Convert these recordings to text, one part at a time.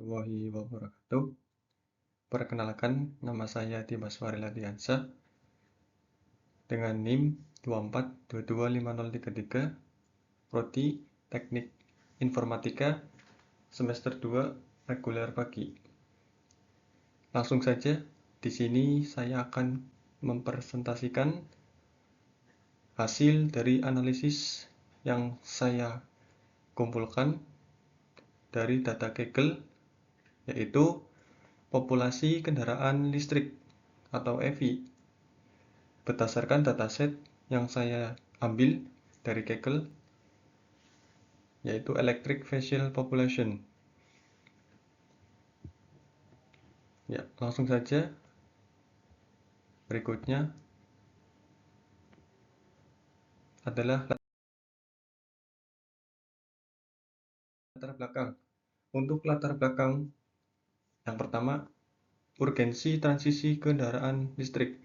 warahmatullahi wabarakatuh. Perkenalkan, nama saya Dimas Wariladiansyah dengan NIM 24225033, Prodi Teknik Informatika semester 2 reguler pagi. Langsung saja, di sini saya akan mempresentasikan hasil dari analisis yang saya kumpulkan dari data Kaggle, yaitu populasi kendaraan listrik atau EV berdasarkan dataset yang saya ambil dari Kaggle, yaitu Electric Vehicle Population. Ya, langsung saja. Berikutnya adalah latar belakang. Untuk latar belakang yang pertama, urgensi transisi kendaraan listrik.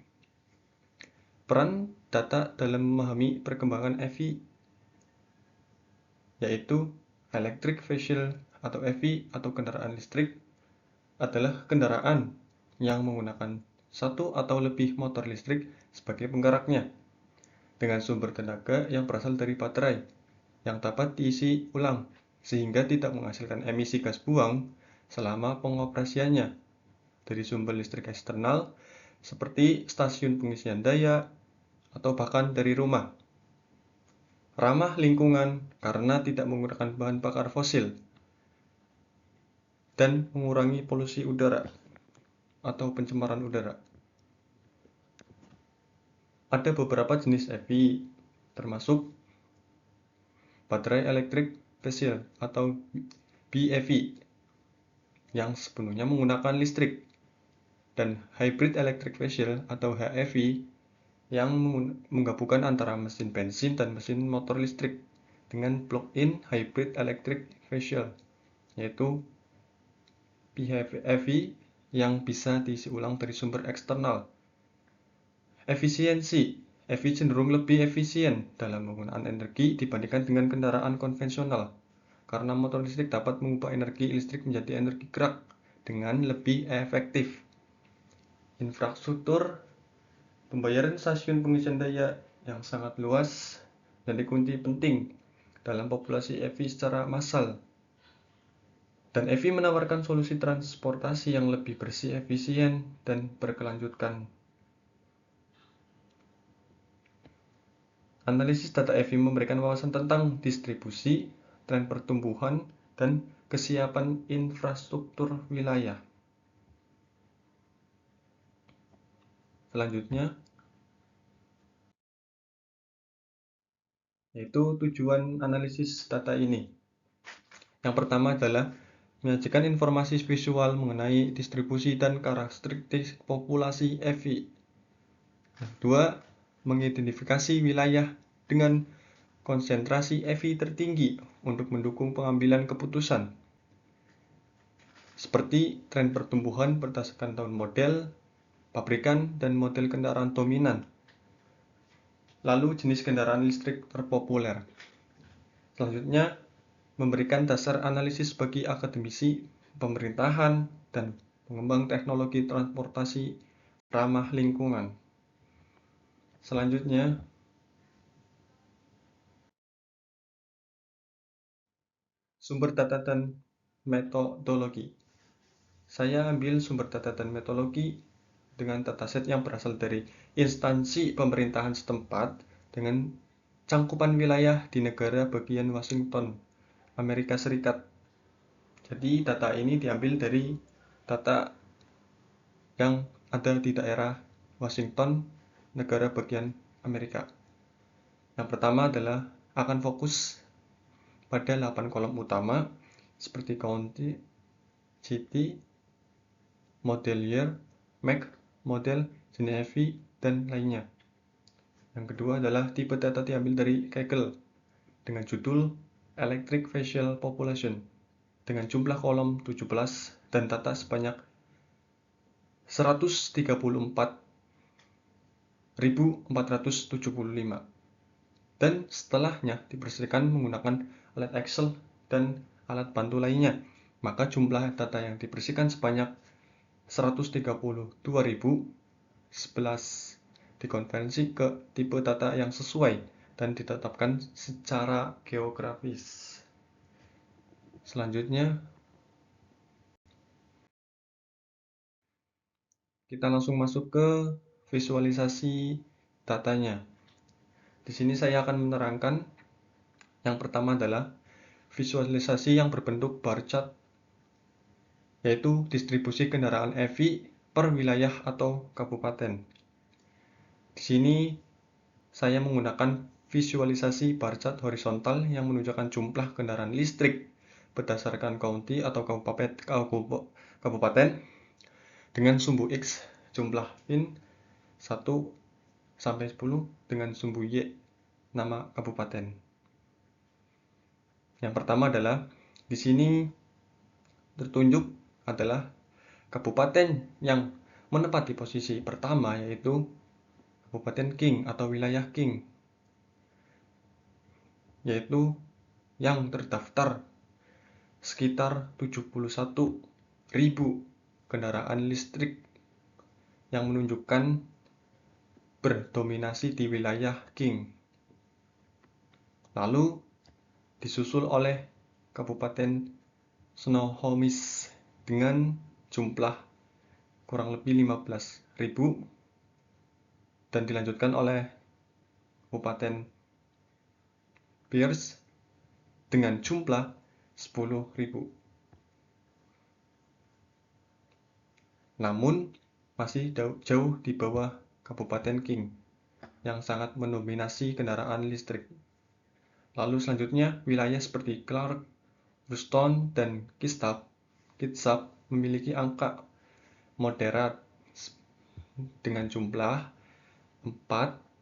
Peran data dalam memahami perkembangan EV, yaitu Electric Vehicle atau EV atau kendaraan listrik adalah kendaraan yang menggunakan satu atau lebih motor listrik sebagai penggeraknya dengan sumber tenaga yang berasal dari baterai yang dapat diisi ulang sehingga tidak menghasilkan emisi gas buang selama pengoperasiannya dari sumber listrik eksternal seperti stasiun pengisian daya atau bahkan dari rumah. Ramah lingkungan karena tidak menggunakan bahan bakar fosil dan mengurangi polusi udara atau pencemaran udara. Ada beberapa jenis EV, termasuk baterai elektrik vehicle atau BEV yang sepenuhnya menggunakan listrik, dan hybrid electric vehicle atau HEV yang menggabungkan antara mesin bensin dan mesin motor listrik dengan plug-in hybrid electric vehicle, yaitu PHEV yang bisa diisi ulang dari sumber eksternal. Efisiensi. EV cenderung lebih efisien dalam penggunaan energi dibandingkan dengan kendaraan konvensional, karena motor listrik dapat mengubah energi listrik menjadi energi gerak dengan lebih efektif. Infrastruktur. Pembayaran stasiun pengisian daya yang sangat luas dan kunci penting dalam populasi EV secara massal. Dan EV menawarkan solusi transportasi yang lebih bersih, efisien, dan berkelanjutan. Analisis data EV memberikan wawasan tentang distribusi, tren pertumbuhan, dan kesiapan infrastruktur wilayah. Selanjutnya, yaitu tujuan analisis data ini. Yang pertama adalah menyajikan informasi visual mengenai distribusi dan karakteristik populasi EV. Kedua, mengidentifikasi wilayah dengan konsentrasi EV tertinggi untuk mendukung pengambilan keputusan, seperti tren pertumbuhan berdasarkan tahun model, pabrikan, dan model kendaraan dominan. Lalu, jenis kendaraan listrik terpopuler. Selanjutnya, memberikan dasar analisis bagi akademisi, pemerintahan, dan pengembang teknologi transportasi ramah lingkungan. Selanjutnya, sumber data dan metodologi. Saya ambil sumber data dan metodologi dengan dataset yang berasal dari instansi pemerintahan setempat dengan cangkupan wilayah di negara bagian Washington, Amerika Serikat. Jadi data ini diambil dari data yang ada di daerah Washington, negara bagian Amerika. Yang pertama adalah akan fokus pada 8 kolom utama seperti county, city, model year, make, model, jenis EV, dan lainnya. Yang kedua adalah tipe data diambil dari Kaggle dengan judul Electric Vehicle Population dengan jumlah kolom 17 dan data sebanyak 134.475, dan setelahnya dibersihkan menggunakan alat Excel dan alat bantu lainnya maka jumlah data yang dibersihkan sebanyak 132.011 dikonversi ke tipe data yang sesuai dan ditetapkan secara geografis. Selanjutnya, kita langsung masuk ke visualisasi datanya. Di sini saya akan menerangkan yang pertama adalah visualisasi yang berbentuk bar chart, yaitu distribusi kendaraan EV per wilayah atau kabupaten. Di sini saya menggunakan visualisasi bar chart horizontal yang menunjukkan jumlah kendaraan listrik berdasarkan county atau kabupaten dengan sumbu X jumlah pin 1 sampai 10 dengan sumbu Y nama kabupaten. Yang pertama adalah di sini tertunjuk adalah kabupaten yang menempati posisi pertama, yaitu Kabupaten King atau wilayah King, yaitu yang terdaftar sekitar 71.000 kendaraan listrik yang menunjukkan berdominasi di wilayah King. Lalu disusul oleh Kabupaten Snohomish dengan jumlah kurang lebih 15.000 dan dilanjutkan oleh Kabupaten Pierce dengan jumlah 10.000. Namun masih jauh di bawah Kabupaten King yang sangat mendominasi kendaraan listrik. Lalu selanjutnya wilayah seperti Clark, Houston, dan Kitsap memiliki angka moderat dengan jumlah 4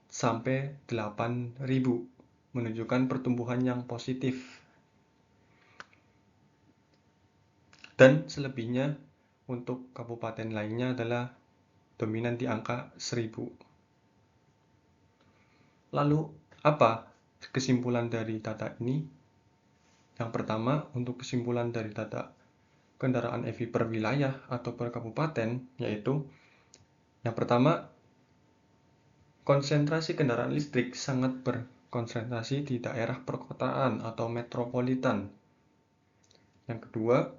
sampai 8.000, menunjukkan pertumbuhan yang positif. Dan selebihnya untuk kabupaten lainnya adalah dominan di angka 1.000. Lalu apa kesimpulan dari data ini? Yang pertama, untuk kesimpulan dari data kendaraan EV per wilayah atau per kabupaten, yaitu yang pertama, konsentrasi kendaraan listrik sangat berkonsentrasi di daerah perkotaan atau metropolitan. Yang kedua,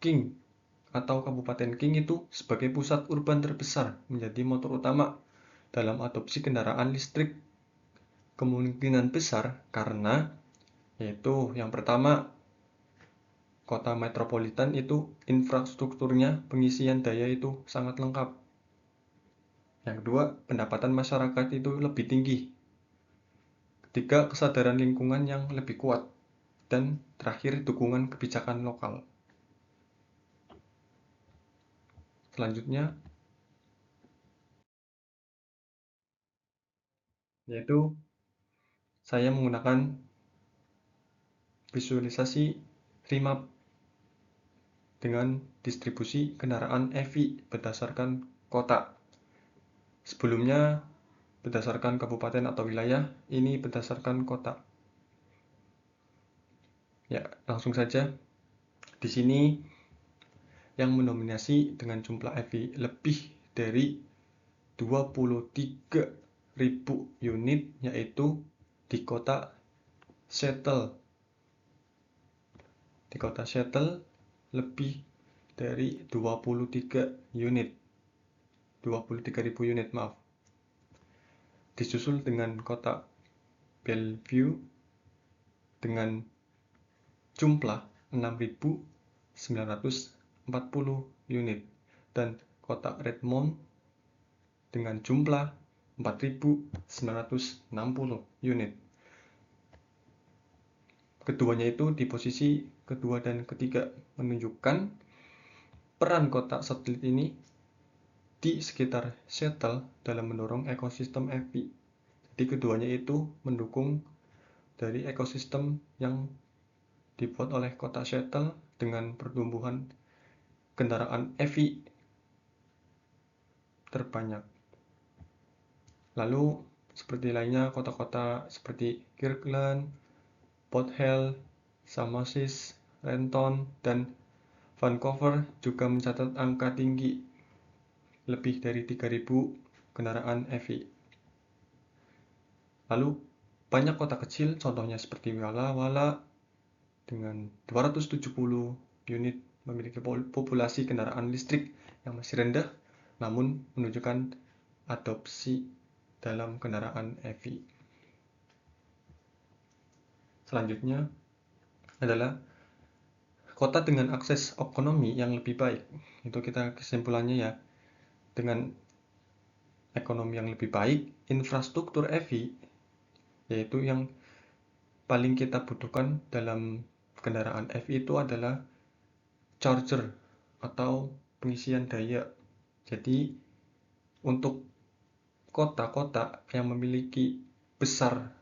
King atau Kabupaten King itu sebagai pusat urban terbesar menjadi motor utama dalam adopsi kendaraan listrik. Kemungkinan besar karena yaitu yang pertama, kota metropolitan itu infrastrukturnya pengisian daya itu sangat lengkap. Yang kedua, pendapatan masyarakat itu lebih tinggi. Ketiga, kesadaran lingkungan yang lebih kuat. Dan terakhir, dukungan kebijakan lokal. Selanjutnya, yaitu saya menggunakan visualisasi remap dengan distribusi kendaraan EV berdasarkan kota. Sebelumnya berdasarkan kabupaten atau wilayah, ini berdasarkan kota. Ya, langsung saja. Di sini yang mendominasi dengan jumlah EV lebih dari 23.000 unit, yaitu di kota Seattle. Di kota Seattle lebih dari 23.000 unit, maaf. Disusul dengan kota Bellevue dengan jumlah 6.940 unit dan kota Redmond dengan jumlah 4.960 unit. Keduanya itu di posisi kedua dan ketiga, menunjukkan peran kota satelit ini di sekitar Seattle dalam mendorong ekosistem EV. Jadi keduanya itu mendukung dari ekosistem yang dibuat oleh kota Seattle dengan pertumbuhan kendaraan EV terbanyak. Lalu seperti lainnya kota-kota seperti Kirkland, Port Hall, Samosis, Renton, dan Vancouver juga mencatat angka tinggi, lebih dari 3.000 kendaraan EV. Lalu, banyak kota kecil, contohnya seperti Walla Walla, dengan 270 unit memiliki populasi kendaraan listrik yang masih rendah, namun menunjukkan adopsi dalam kendaraan EV. Selanjutnya adalah kota dengan akses ekonomi yang lebih baik. Itu kita kesimpulannya ya, dengan ekonomi yang lebih baik, infrastruktur EV yaitu yang paling kita butuhkan dalam kendaraan EV itu adalah charger atau pengisian daya. Jadi untuk kota-kota yang memiliki besar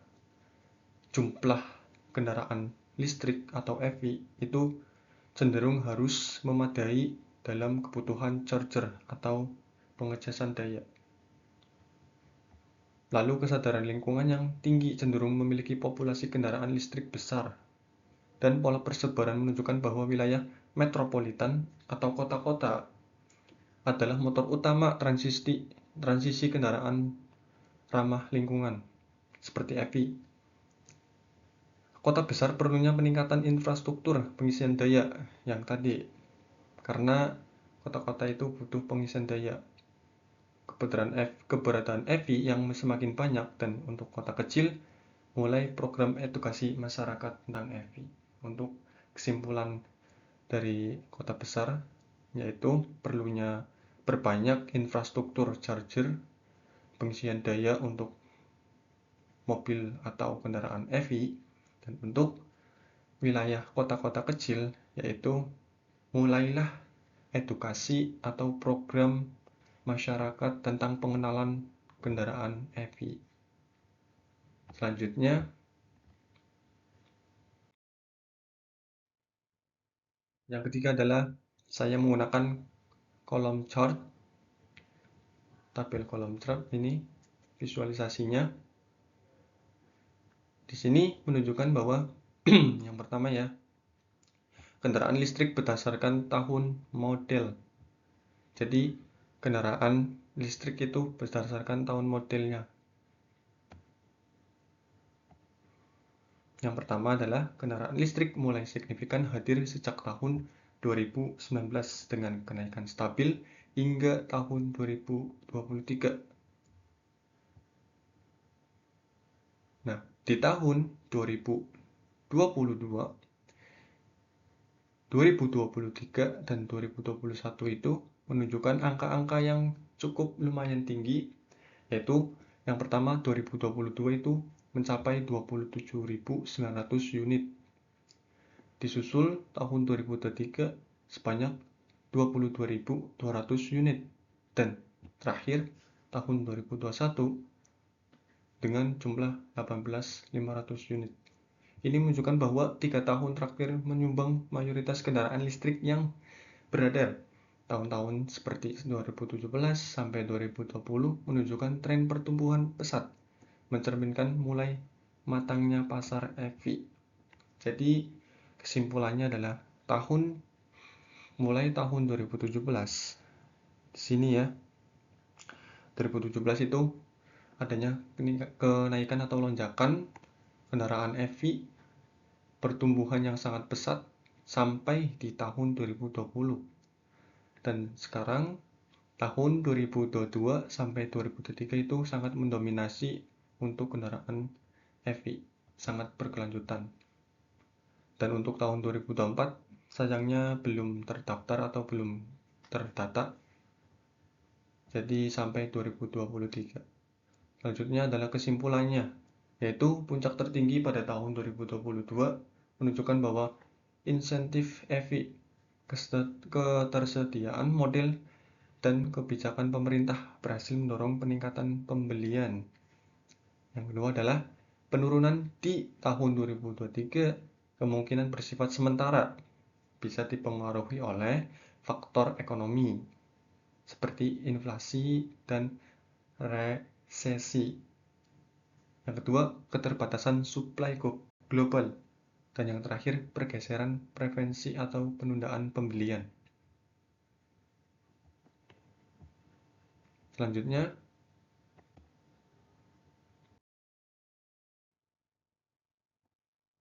jumlah kendaraan listrik atau EV itu cenderung harus memadai dalam kebutuhan charger atau pengecasan daya. Lalu kesadaran lingkungan yang tinggi cenderung memiliki populasi kendaraan listrik besar. Dan pola persebaran menunjukkan bahwa wilayah metropolitan atau kota-kota adalah motor utama transisi kendaraan ramah lingkungan, seperti EV. Kota besar perlunya peningkatan infrastruktur pengisian daya yang tadi, karena kota-kota itu butuh pengisian daya. Keberadaan EV yang semakin banyak, dan untuk kota kecil, mulai program edukasi masyarakat tentang EV. Untuk kesimpulan dari kota besar, yaitu perlunya berbanyak infrastruktur charger, pengisian daya untuk mobil atau kendaraan EV, dan untuk wilayah kota-kota kecil, yaitu mulailah edukasi atau program masyarakat tentang pengenalan kendaraan EV. Selanjutnya, yang ketiga adalah saya menggunakan kolom chart, tabel kolom chart ini visualisasinya. Di sini menunjukkan bahwa yang pertama ya, kendaraan listrik berdasarkan tahun model. Jadi kendaraan listrik itu berdasarkan tahun modelnya. Yang pertama adalah kendaraan listrik mulai signifikan hadir sejak tahun 2019 dengan kenaikan stabil hingga tahun 2023. Nah, di tahun 2022, 2023, dan 2021 itu menunjukkan angka-angka yang cukup lumayan tinggi, yaitu yang pertama 2022 itu mencapai 27.900 unit. Disusul tahun 2023 sebanyak 22.200 unit. Dan terakhir tahun 2021 dengan jumlah 18.500 unit. Ini menunjukkan bahwa 3 tahun terakhir menyumbang mayoritas kendaraan listrik yang beredar. Tahun-tahun seperti 2017 sampai 2020 menunjukkan tren pertumbuhan pesat, mencerminkan mulai matangnya pasar EV. Jadi kesimpulannya adalah mulai tahun 2017 di sini ya, 2017 itu adanya kenaikan atau lonjakan kendaraan EV, pertumbuhan yang sangat pesat sampai di tahun 2020. Dan sekarang tahun 2022 sampai 2023 itu sangat mendominasi untuk kendaraan EV, sangat berkelanjutan. Dan untuk tahun 2024 sayangnya belum terdaftar atau belum terdata, jadi sampai 2023. Selanjutnya adalah kesimpulannya, yaitu puncak tertinggi pada tahun 2022 menunjukkan bahwa insentif EV, ketersediaan model, dan kebijakan pemerintah berhasil mendorong peningkatan pembelian. Yang kedua adalah penurunan di tahun 2023 kemungkinan bersifat sementara, bisa dipengaruhi oleh faktor ekonomi seperti inflasi dan resesi. Yang kedua, keterbatasan supply global. Dan yang terakhir, pergeseran preferensi atau penundaan pembelian. Selanjutnya,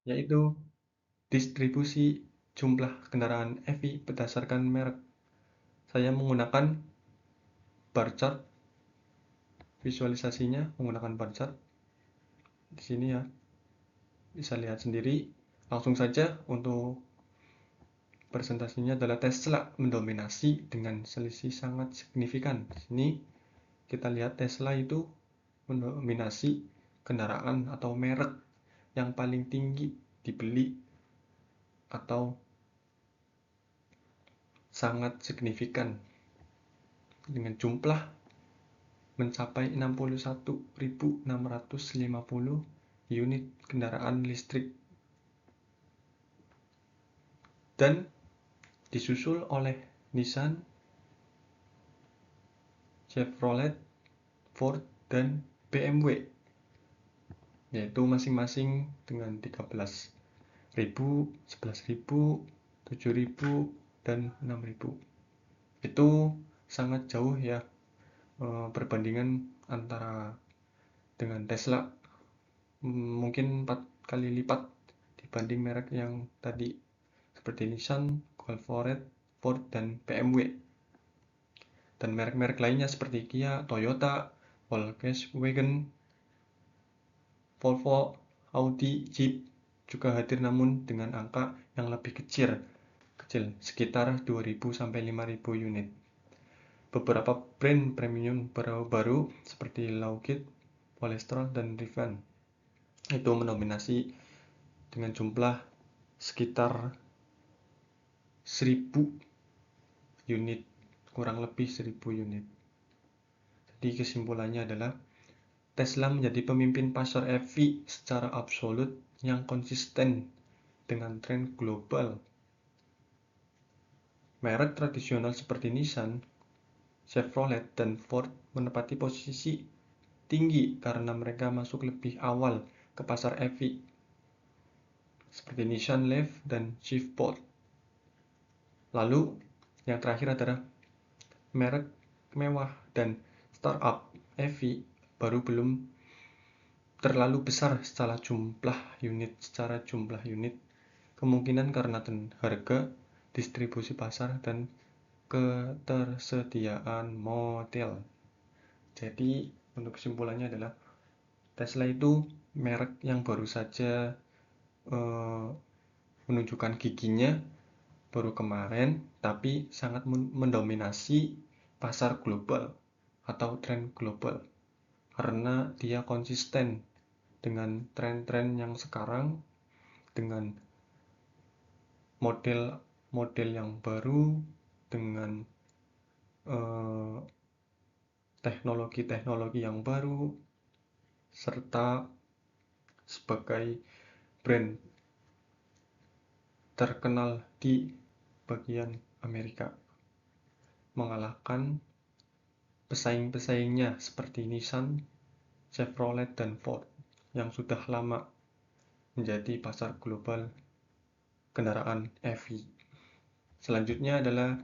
yaitu distribusi jumlah kendaraan EV berdasarkan merek. Saya menggunakan bar chart, visualisasinya menggunakan bar chart. Di sini ya, bisa lihat sendiri. Langsung saja untuk presentasinya adalah Tesla mendominasi dengan selisih sangat signifikan. Di sini kita lihat Tesla itu mendominasi kendaraan atau merek yang paling tinggi dibeli atau sangat signifikan dengan jumlah mencapai 61.650 unit kendaraan listrik dan disusul oleh Nissan, Chevrolet, Ford, dan BMW, yaitu masing-masing dengan 13.000, 11.000, 7.000, dan 6.000. Itu sangat jauh ya perbandingan antara dengan Tesla, mungkin 4 kali lipat dibanding merek yang tadi seperti Nissan, Chevrolet, Ford, dan BMW. Dan merek-merek lainnya seperti Kia, Toyota, Volkswagen, Volvo, Audi, Jeep juga hadir namun dengan angka yang lebih kecil, sekitar 2.000 sampai 5.000 unit. Beberapa brand premium baru seperti Lockheed, Polestar, dan Rivian itu mendominasi dengan jumlah sekitar 1.000 unit, kurang lebih 1.000 unit. Jadi kesimpulannya adalah Tesla menjadi pemimpin pasar EV secara absolut yang konsisten dengan tren global. Merek tradisional seperti Nissan, Chevrolet, dan Ford menempati posisi tinggi karena mereka masuk lebih awal ke pasar EV, seperti Nissan Leaf dan Chevrolet. Lalu, yang terakhir adalah merek mewah dan startup EV baru belum terlalu besar secara jumlah unit, kemungkinan karena harga, distribusi pasar, dan ketersediaan model. Jadi untuk kesimpulannya adalah Tesla itu merek yang baru saja menunjukkan giginya baru kemarin, tapi sangat mendominasi pasar global atau tren global karena dia konsisten dengan tren-tren yang sekarang, dengan model yang baru, dengan teknologi-teknologi yang baru, serta sebagai brand terkenal di bagian Amerika, mengalahkan pesaing-pesaingnya seperti Nissan, Chevrolet, dan Ford yang sudah lama menjadi pasar global kendaraan EV. Selanjutnya adalah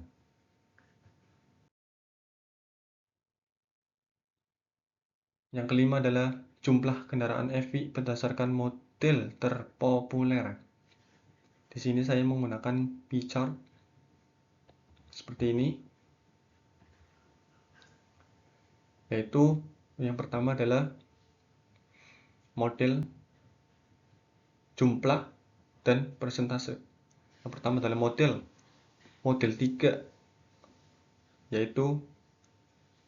yang kelima adalah jumlah kendaraan EV berdasarkan model terpopuler. Di sini saya menggunakan pie chart seperti ini, yaitu yang pertama adalah model, jumlah, dan persentase. Yang pertama adalah model 3, yaitu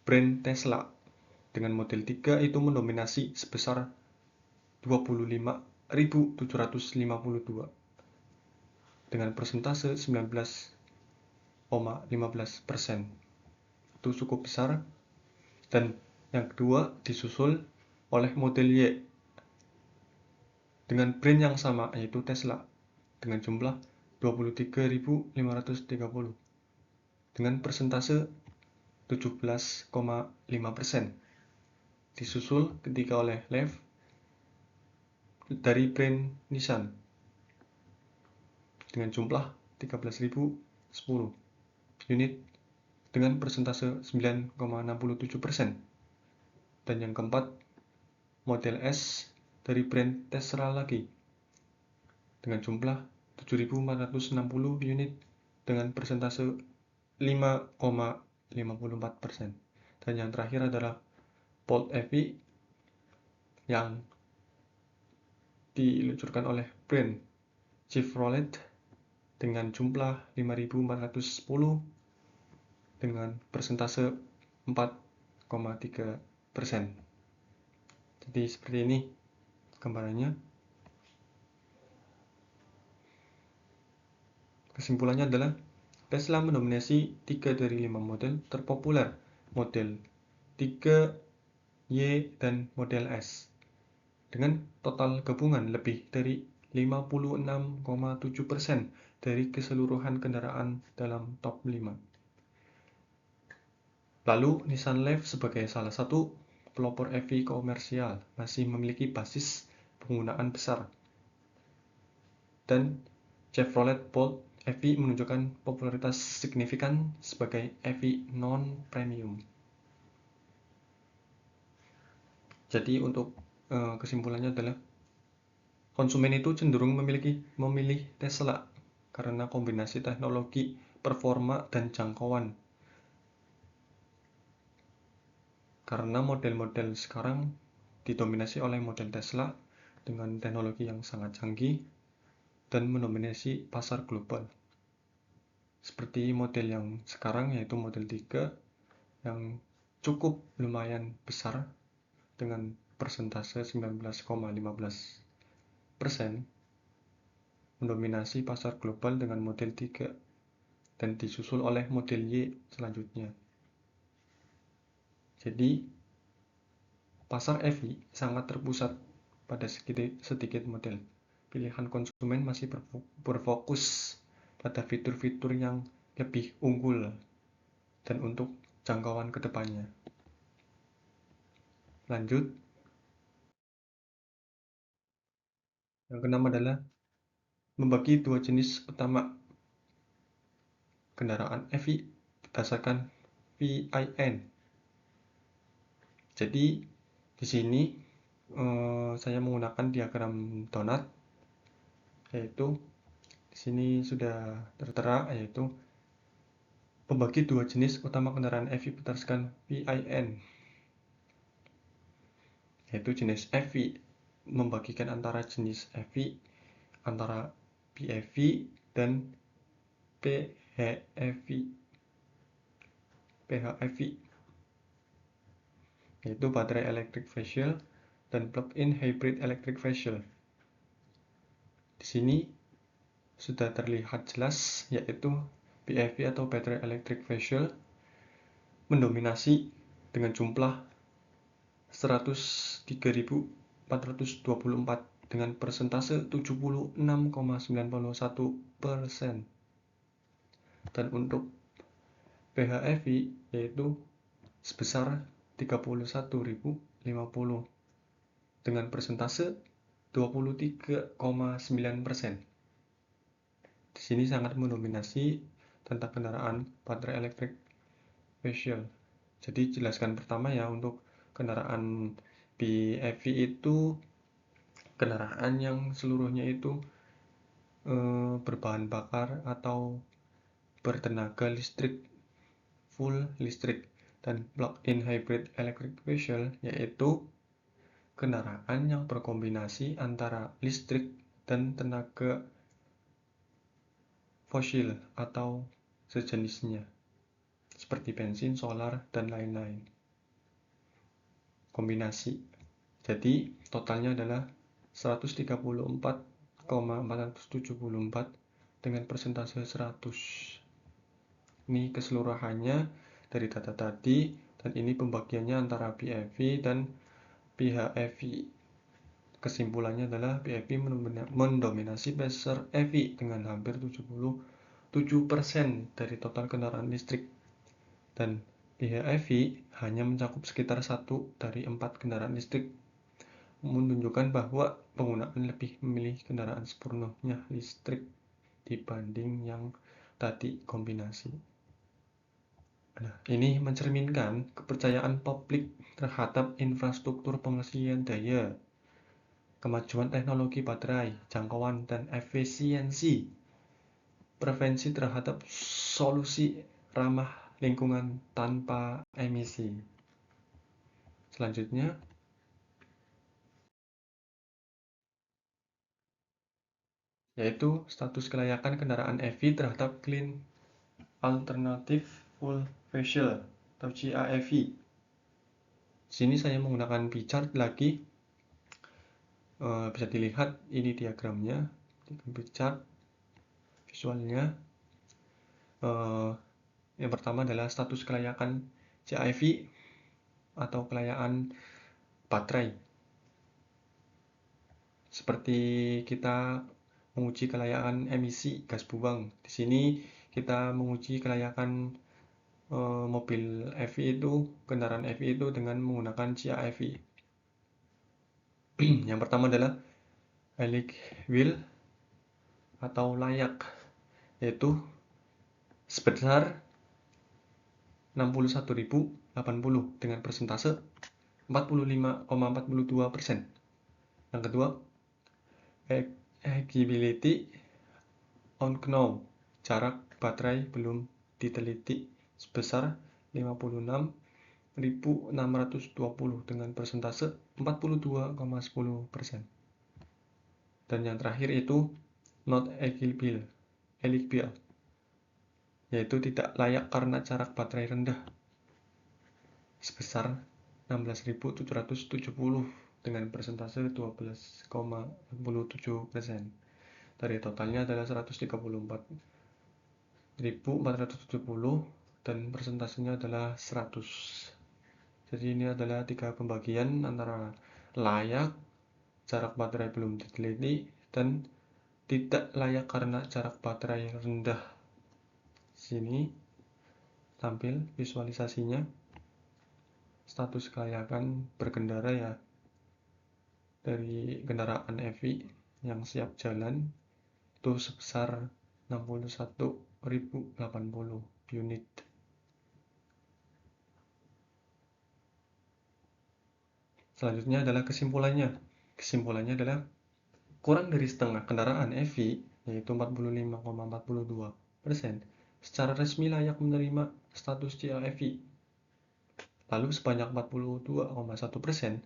brand Tesla. Dengan model 3 itu mendominasi sebesar 25.752 dengan persentase 19,15%. Itu cukup besar. Dan yang kedua disusul oleh model Y dengan brand yang sama, yaitu Tesla, dengan jumlah 23.530 dengan persentase 17,5%. Disusul ketiga oleh Leaf dari brand Nissan dengan jumlah 13.010 unit dengan persentase 9,67%. Dan yang keempat, model S dari brand Tesla lagi dengan jumlah 7.460 unit dengan persentase 5,54%. Dan yang terakhir adalah Bolt EV yang diluncurkan oleh brand Chevrolet dengan jumlah 5.410 dengan persentase 4,3%. Jadi seperti ini gambarannya. Kesimpulannya adalah Tesla mendominasi 3 dari 5 model terpopuler, model 3, Y, dan model S, dengan total gabungan lebih dari 56,7% dari keseluruhan kendaraan dalam top 5. Lalu, Nissan Leaf sebagai salah satu pelopor EV komersial masih memiliki basis penggunaan besar. Dan Chevrolet Bolt EV menunjukkan popularitas signifikan sebagai EV non-premium. Jadi untuk kesimpulannya adalah konsumen itu cenderung memilih Tesla karena kombinasi teknologi, performa, dan jangkauan. Karena model-model sekarang didominasi oleh model Tesla dengan teknologi yang sangat canggih dan mendominasi pasar global. Seperti model yang sekarang yaitu model 3 yang cukup lumayan besar dengan persentase 19,15% mendominasi pasar global dengan model 3 dan disusul oleh model Y selanjutnya. Jadi pasar EV sangat terpusat pada sedikit model. Pilihan konsumen masih berfokus pada fitur-fitur yang lebih unggul dan untuk jangkauan ke depannya. Lanjut. Yang keenam adalah membagi dua jenis utama kendaraan EV berdasarkan VIN. Jadi di sini saya menggunakan diagram donat, yaitu di sini sudah tertera yaitu membagi dua jenis utama kendaraan EV berdasarkan VIN, yaitu jenis EV membagikan antara jenis EV antara BEV dan PHEV, yaitu baterai electric vehicle dan plug-in hybrid electric vehicle. Di sini sudah terlihat jelas yaitu BEV atau battery electric vehicle mendominasi dengan jumlah 103.424 dengan persentase 76,91%. Dan untuk PHEV yaitu sebesar 31.050 dengan persentase 23,9%. Di sini sangat mendominasi tentang kendaraan baterai elektrik vehicle. Jadi jelaskan pertama ya, untuk kendaraan BEV itu kendaraan yang seluruhnya itu berbahan bakar atau bertenaga listrik, full listrik. Dan plug-in hybrid electric vehicle yaitu kendaraan yang berkombinasi antara listrik dan tenaga fosil atau sejenisnya, seperti bensin, solar, dan lain-lain. Kombinasi. Jadi totalnya adalah 134,474 dengan persentase 100. Ini keseluruhannya dari data tadi, dan ini pembagiannya antara BEV dan PHEV. Kesimpulannya adalah BEV mendominasi pasar EV dengan hampir 77% dari total kendaraan listrik, dan PHEV hanya mencakup sekitar 1 dari 4 kendaraan listrik, menunjukkan bahwa penggunaan lebih memilih kendaraan sepenuhnya listrik. dibanding yang tadi kombinasi. Nah, ini mencerminkan kepercayaan publik terhadap infrastruktur pengisian daya, kemajuan teknologi baterai, jangkauan dan efisiensi, preferensi terhadap solusi ramah lingkungan tanpa emisi. Selanjutnya, yaitu status kelayakan kendaraan EV terhadap Clean Alternative Fuel Vehicle atau CAFV. Di sini saya menggunakan pie chart lagi. Bisa dilihat ini diagramnya, pie chart visualnya. Yang pertama adalah status kelayakan CAFV atau kelayakan baterai. Seperti kita menguji kelayakan emisi gas buang. Di sini kita menguji kelayakan mobil EV itu, kendaraan EV itu dengan menggunakan CAFV. Yang pertama adalah eligible atau layak, yaitu sebesar 61.080 dengan persentase 45,42%. Yang kedua, eligibility unknown, jarak baterai belum diteliti, sebesar 56.620 dengan persentase 42,10%. Dan yang terakhir itu not eligible, yaitu tidak layak karena jarak baterai rendah, sebesar 16.770 dengan persentase 12,47%. Dari totalnya adalah 134.470 dan persentasenya adalah 100. Jadi ini adalah 3 pembagian antara layak, jarak baterai belum diteliti, dan tidak layak karena jarak baterai rendah. Sini tampil visualisasinya, status kelayakan berkendara ya dari kendaraan EV yang siap jalan itu sebesar 61.080 unit. Selanjutnya adalah kesimpulannya. Kesimpulannya adalah kurang dari setengah kendaraan EV, yaitu 45,42%, secara resmi layak menerima status CAFV. Lalu sebanyak 42,1%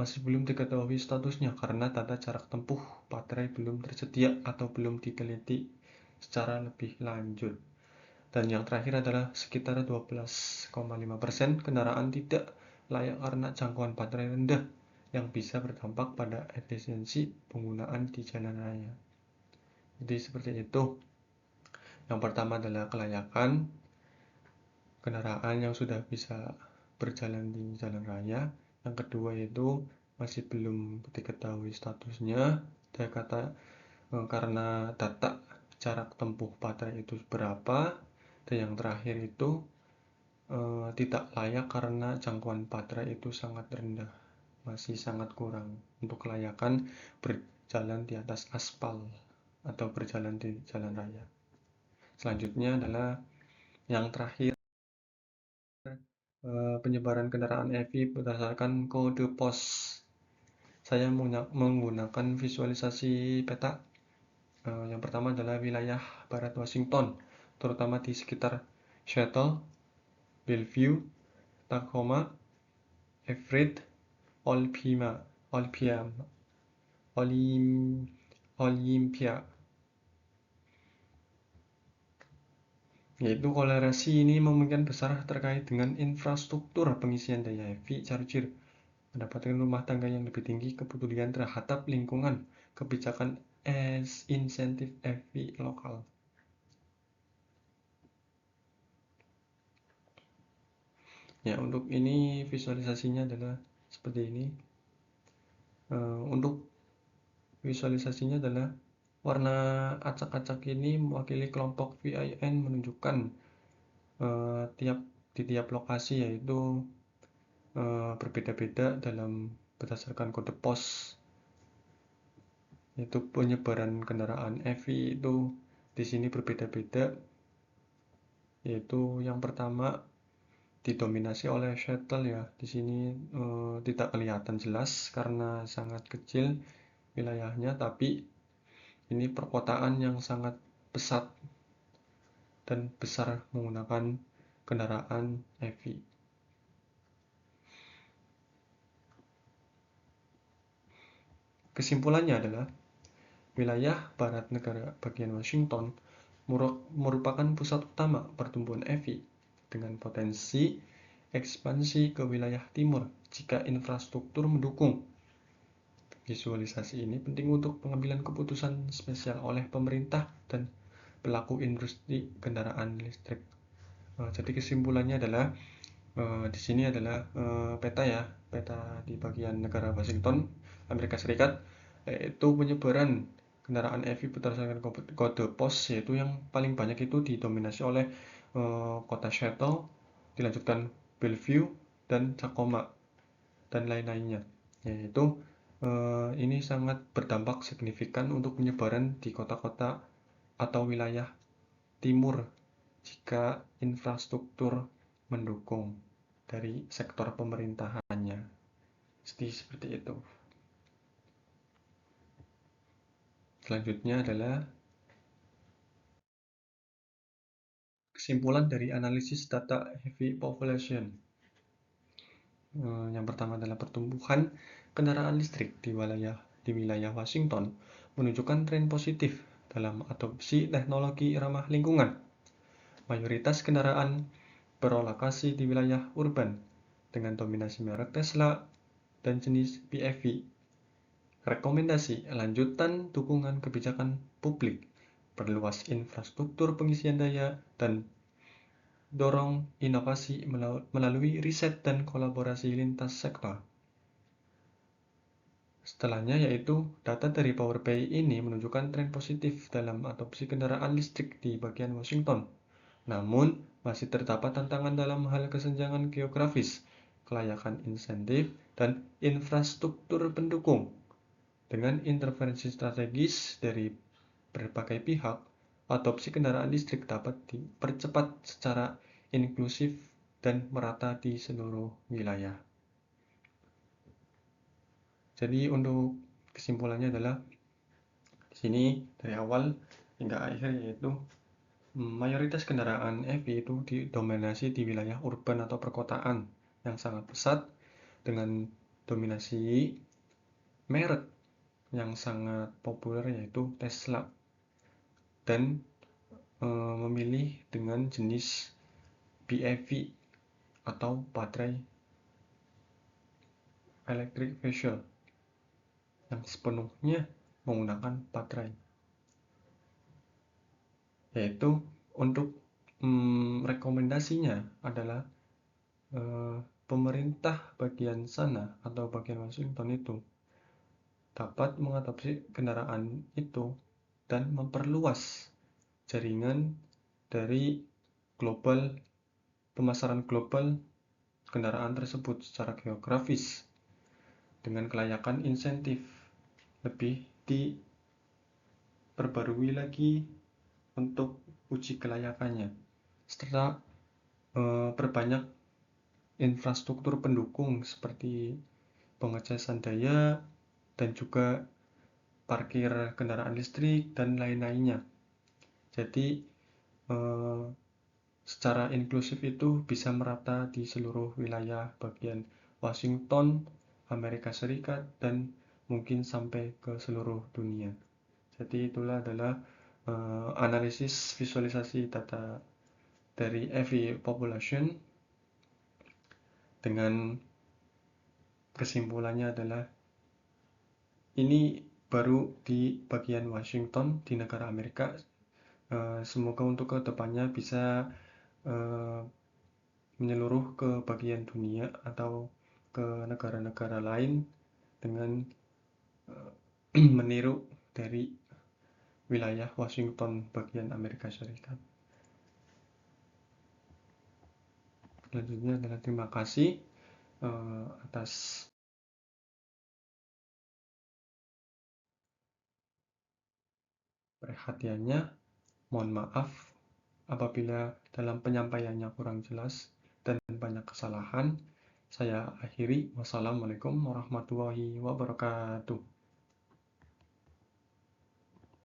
masih belum diketahui statusnya karena data jarak tempuh baterai belum tersedia atau belum diteliti secara lebih lanjut. Dan yang terakhir adalah sekitar 12,5% kendaraan tidak layak karena jangkauan baterai rendah yang bisa berdampak pada efisiensi penggunaan di jalan raya. Jadi seperti itu. Yang pertama adalah kelayakan kendaraan yang sudah bisa berjalan di jalan raya. Yang kedua yaitu masih belum diketahui statusnya. Saya kata karena data jarak tempuh baterai itu berapa. Dan yang terakhir itu tidak layak karena jangkauan baterai itu sangat rendah, masih sangat kurang untuk kelayakan berjalan di atas aspal atau berjalan di jalan raya. Selanjutnya adalah yang terakhir, penyebaran kendaraan EV berdasarkan kode pos. Saya menggunakan visualisasi peta. Yang pertama adalah wilayah barat Washington, terutama di sekitar Seattle, Bellevue, Tacoma, Everett, Olympia. Yaitu kolerasi ini memungkinkan besar terkait dengan infrastruktur pengisian daya EV charger, mendapatkan rumah tangga yang lebih tinggi, kepedulian terhadap lingkungan, kebijakan insentif EV lokal. Ya, untuk ini visualisasinya adalah seperti ini. Untuk visualisasinya adalah warna acak-acak ini mewakili kelompok VIN, menunjukkan di tiap lokasi, yaitu berbeda-beda dalam berdasarkan kode pos, yaitu penyebaran kendaraan EV itu di sini berbeda-beda, yaitu yang pertama didominasi oleh shuttle ya. Di sini tidak kelihatan jelas karena sangat kecil wilayahnya, tapi ini perkotaan yang sangat pesat dan besar menggunakan kendaraan EV. Kesimpulannya adalah wilayah barat negara bagian Washington merupakan pusat utama pertumbuhan EV dengan potensi ekspansi ke wilayah timur jika infrastruktur mendukung. Visualisasi ini penting untuk pengambilan keputusan spesial oleh pemerintah dan pelaku industri kendaraan listrik. Jadi kesimpulannya adalah di sini adalah peta ya, peta di bagian negara Washington, Amerika Serikat, yaitu penyebaran kendaraan EV berdasarkan kode pos, yaitu yang paling banyak itu didominasi oleh kota Seattle, dilanjutkan Bellevue dan Tacoma dan lain-lainnya. Yaitu ini sangat berdampak signifikan untuk penyebaran di kota-kota atau wilayah timur jika infrastruktur mendukung dari sektor pemerintahannya. Seperti itu. Selanjutnya adalah kesimpulan dari analisis data heavy population. Yang pertama adalah pertumbuhan kendaraan listrik di wilayah Washington menunjukkan tren positif dalam adopsi teknologi ramah lingkungan. Mayoritas kendaraan berlokasi di wilayah urban dengan dominasi merek Tesla dan jenis PHEV. Rekomendasi lanjutan dukungan kebijakan publik, perluas infrastruktur pengisian daya, dan dorong inovasi melalui riset dan kolaborasi lintas sektor. Setelahnya yaitu data dari PowerPay ini menunjukkan tren positif dalam adopsi kendaraan listrik di bagian Washington. Namun, masih terdapat tantangan dalam hal kesenjangan geografis, kelayakan insentif, dan infrastruktur pendukung. Dengan intervensi strategis dari berbagai pihak, adopsi kendaraan listrik dapat dipercepat secara inklusif dan merata di seluruh wilayah. Jadi untuk kesimpulannya adalah di sini dari awal hingga akhir yaitu mayoritas kendaraan EV itu didominasi di wilayah urban atau perkotaan yang sangat pesat dengan dominasi merek yang sangat populer yaitu Tesla dan memilih dengan jenis BEV atau baterai electric vehicle yang sepenuhnya menggunakan baterai. Yaitu untuk rekomendasinya adalah pemerintah bagian sana atau bagian Washington itu dapat mengadopsi kendaraan itu dan memperluas jaringan dari pemasaran global kendaraan tersebut secara geografis dengan kelayakan insentif lebih diperbarui lagi untuk uji kelayakannya serta perbanyak infrastruktur pendukung seperti pengecasan daya dan juga parkir kendaraan listrik dan lain-lainnya. Jadi secara inklusif itu bisa merata di seluruh wilayah bagian Washington, Amerika Serikat, dan mungkin sampai ke seluruh dunia. Jadi itulah adalah analisis visualisasi data dari EV population dengan kesimpulannya adalah ini baru di bagian Washington di negara Amerika. Semoga untuk kedepannya bisa menyeluruh ke bagian dunia atau ke negara-negara lain dengan meniru dari wilayah Washington bagian Amerika Serikat. Selanjutnya adalah terima kasih atas perhatiannya. Mohon maaf apabila dalam penyampaiannya kurang jelas dan banyak kesalahan. Saya akhiri. Wassalamualaikum warahmatullahi wabarakatuh.